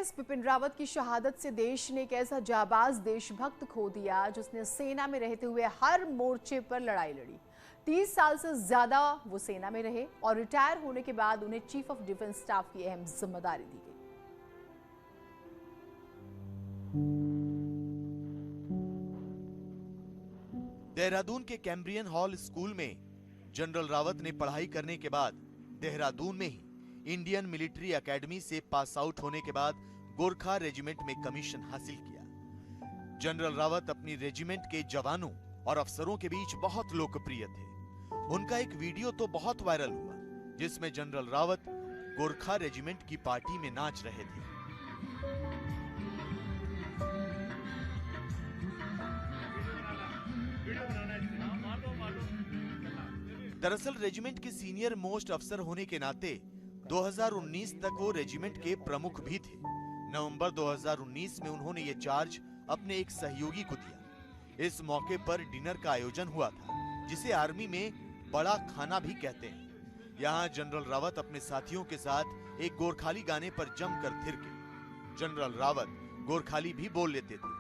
CDS Bipin Rawat की शहादत से देश ने एक ऐसा जाबाज देशभक्त खो दिया जिसने सेना में रहते हुए हर मोर्चे पर लड़ाई लड़ी। 30 साल से ज्यादा वो सेना में रहे और रिटायर होने के बाद उन्हें चीफ ऑफ डिफेंस स्टाफ की अहम जिम्मेदारी दी गई। देहरादून के कैम्ब्रियन हॉल स्कूल में जनरल रावत ने पढ़ाई करने के बाद देहरादून में ही इंडियन मिलिट्री एकेडमी से पास आउट होने के बाद गोरखा रेजिमेंट में कमीशन हासिल किया। जनरल रावत अपनी रेजिमेंट के जवानों और अफसरों के बीच बहुत लोकप्रिय थे। उनका एक वीडियो तो बहुत वायरल हुआ जिसमें जनरल रावत गोरखा रेजिमेंट की पार्टी में नाच रहे थे। दरअसल रेजिमेंट के सीनियर मोस्ट अफसर होने के नाते 2019 तक वो रेजिमेंट के प्रमुख भी थे। नवंबर 2019 में उन्होंने ये चार्ज अपने एक सहयोगी को दिया। इस मौके पर डिनर का आयोजन हुआ था जिसे आर्मी में बड़ा खाना भी कहते हैं। यहाँ जनरल रावत अपने साथियों के साथ एक गोरखाली गाने पर जमकर थिरके। जनरल रावत गोरखाली भी बोल लेते थे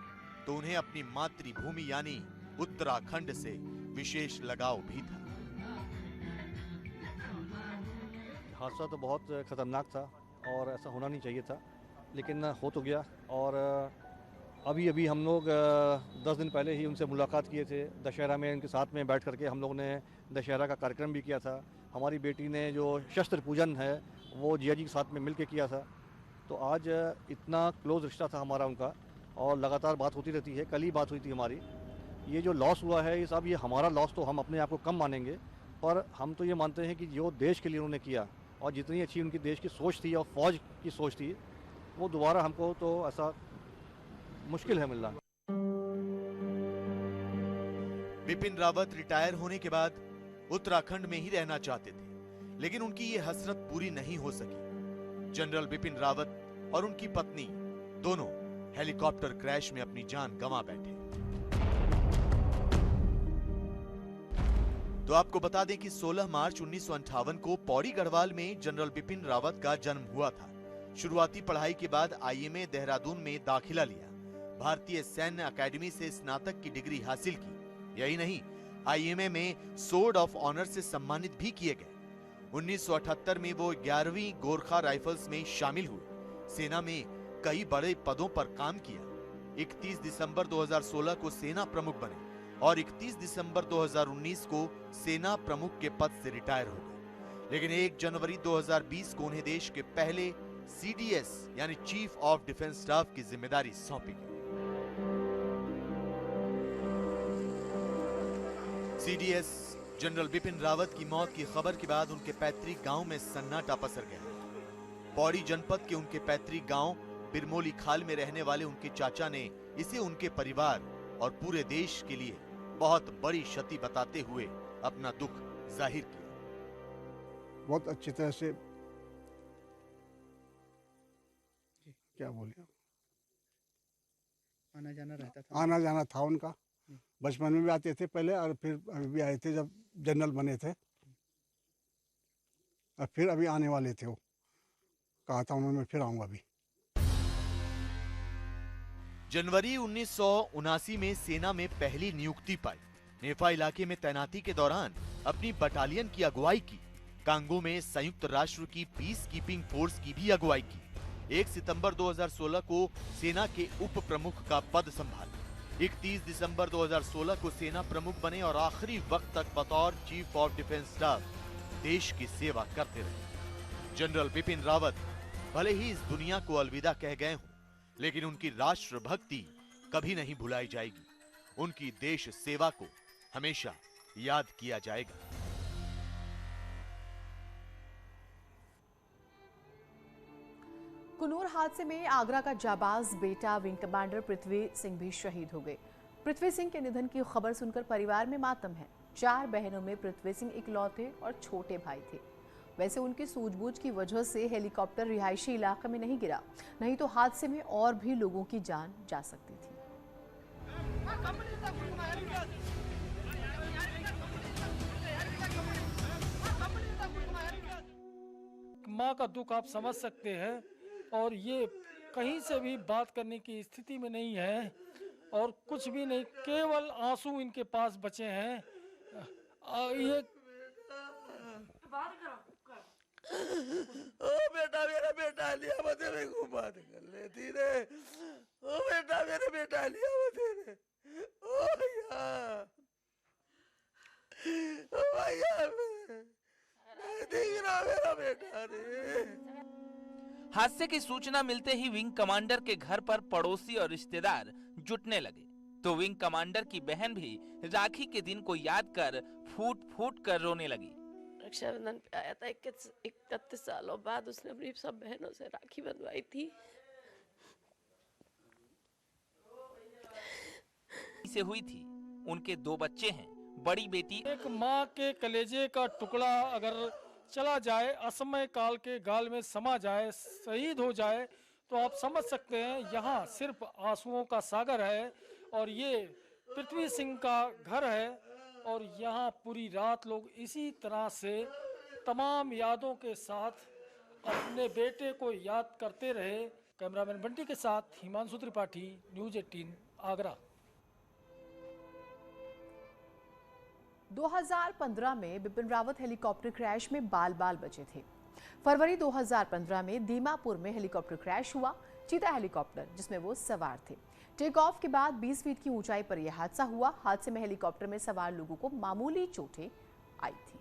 तो उन्हें अपनी मातृभूमि यानी उत्तराखंड से विशेष लगाव भी था। हादसा तो बहुत ख़तरनाक था और ऐसा होना नहीं चाहिए था, लेकिन हो तो गया। और अभी हम लोग 10 दिन पहले ही उनसे मुलाकात किए थे। दशहरा में उनके साथ में बैठ करके हम लोगों ने दशहरा का कार्यक्रम भी किया था। हमारी बेटी ने जो शस्त्र पूजन है वो जिया जी के साथ में मिल के किया था। तो आज इतना क्लोज रिश्ता था हमारा उनका और लगातार बात होती रहती है। कल ही बात हुई थी हमारी। ये जो लॉस हुआ है ये सब, ये हमारा लॉस तो हम अपने आप को कम मानेंगे, पर हम तो ये मानते हैं कि जो देश के लिए उन्होंने किया और जितनी अच्छी उनकी देश की सोच थी और फौज की सोच थी, वो दोबारा हमको तो ऐसा मुश्किल है मिलना। बिपिन रावत रिटायर होने के बाद उत्तराखंड में ही रहना चाहते थे, लेकिन उनकी ये हसरत पूरी नहीं हो सकी। जनरल बिपिन रावत और उनकी पत्नी दोनों हेलीकॉप्टर क्रैश में अपनी जान गंवा बैठे। तो आपको बता दें कि 16 मार्च 1958 को पौड़ी गढ़वाल में जनरल बिपिन रावत का जन्म हुआ था। शुरुआती पढ़ाई के बाद आईएमए देहरादून में दाखिला लिया। भारतीय सैन्य अकेडमी से स्नातक की डिग्री हासिल की। यही नहीं, आईएमए में सोर्ड ऑफ ऑनर से सम्मानित भी किए गए। 1978 में वो 11वीं गोरखा राइफल्स में शामिल हुए। सेना में कई बड़े पदों पर काम किया। 31 दिसंबर 2016 को सेना प्रमुख बने और 31 दिसंबर 2019 को सेना प्रमुख के पद से रिटायर हो गए। लेकिन 1 जनवरी 2020 को उन्हें देश के पहले सीडीएस यानी चीफ ऑफ डिफेंस स्टाफ की जिम्मेदारी सौंपी गई। सीडीएस जनरल बिपिन रावत की मौत की खबर के बाद उनके पैतृक गांव में सन्नाटा पसर गया। पौड़ी जनपद के उनके पैतृक गांव बिरमोली खाल में रहने वाले उनके चाचा ने इसे उनके परिवार और पूरे देश के लिए बहुत बड़ी क्षति बताते हुए अपना दुख जाहिर किया। बहुत अच्छी तरह से क्या बोले, आना जाना था उनका। बचपन में भी आते थे पहले और फिर अभी भी आए थे जब जनरल बने थे, और फिर अभी आने वाले थे। वो कहा था उन्होंने फिर आऊंगा अभी। जनवरी 1979 में सेना में पहली नियुक्ति पाई। नेफा इलाके में तैनाती के दौरान अपनी बटालियन की अगुवाई की। कांगो में संयुक्त राष्ट्र की पीस कीपिंग फोर्स की भी अगुवाई की। 1 सितंबर 2016 को सेना के उप प्रमुख का पद संभाला। 31 दिसंबर 2016 को सेना प्रमुख बने और आखिरी वक्त तक बतौर चीफ ऑफ डिफेंस स्टाफ देश की सेवा करते रहे। जनरल बिपिन रावत भले ही इस दुनिया को अलविदा कह गए हों, लेकिन उनकी राष्ट्र भक्ति कभी नहीं भुलाई जाएगी। उनकी देश सेवा को हमेशा याद किया जाएगा। कुनूर हादसे में आगरा का जाबाज बेटा विंग कमांडर पृथ्वी सिंह भी शहीद हो गए। पृथ्वी सिंह के निधन की खबर सुनकर परिवार में मातम है। 4 बहनों में पृथ्वी सिंह इकलौते और छोटे भाई थे। वैसे उनकी सूझबूझ की वजह से हेलीकॉप्टर रिहायशी इलाके में नहीं गिरा, नहीं तो हादसे में और भी लोगों की जान जा सकती थी। माँ का दुख आप समझ सकते हैं और ये कहीं से भी बात करने की स्थिति में नहीं है और कुछ भी नहीं, केवल आंसू इनके पास बचे हैं। ये ओ बेटा, मेरा बेटा लिया मुझे भी घुमा कर लेती रे। ओ बेटा, मेरा बेटा लिया मुझे, ओ भैया, ओ भैया, देख रहा मेरा बेटा रे। हादसे की सूचना मिलते ही विंग कमांडर के घर पर पड़ोसी और रिश्तेदार जुटने लगे, तो विंग कमांडर की बहन भी राखी के दिन को याद कर फूट फूट कर रोने लगी। रक्षाबंधन पे आया था, 31 सालों बाद उसने अपनी सब बहनों से राखी बंधवाई थी। से हुई थी, उनके 2 बच्चे हैं। बड़ी बेटी एक माँ के कलेजे का टुकड़ा अगर चला जाए, असमय काल के गाल में समा जाए, शहीद हो जाए, तो आप समझ सकते हैं यहाँ सिर्फ आंसुओं का सागर है। और ये पृथ्वी सिंह का घर है और यहाँ पूरी रात लोग इसी तरह से तमाम यादों के साथ अपने बेटे को याद करते रहे। कैमरामैन बंटी के साथ हिमांशु त्रिपाठी, न्यूज़ 18 आगरा। 2015 में बिपिन रावत हेलीकॉप्टर क्रैश में बाल बाल बचे थे। फरवरी 2015 में दीमापुर में हेलीकॉप्टर क्रैश हुआ। चीता हेलीकॉप्टर जिसमें वो सवार थे। टेक ऑफ के बाद 20 फीट की ऊंचाई पर यह हादसा हुआ। हादसे में हेलीकॉप्टर में सवार लोगों को मामूली चोटें आई थी।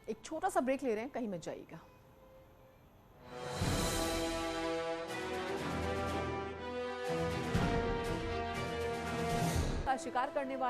एक छोटा सा ब्रेक ले रहे हैं, कहीं मत जाइएगा। शिकार करने वाले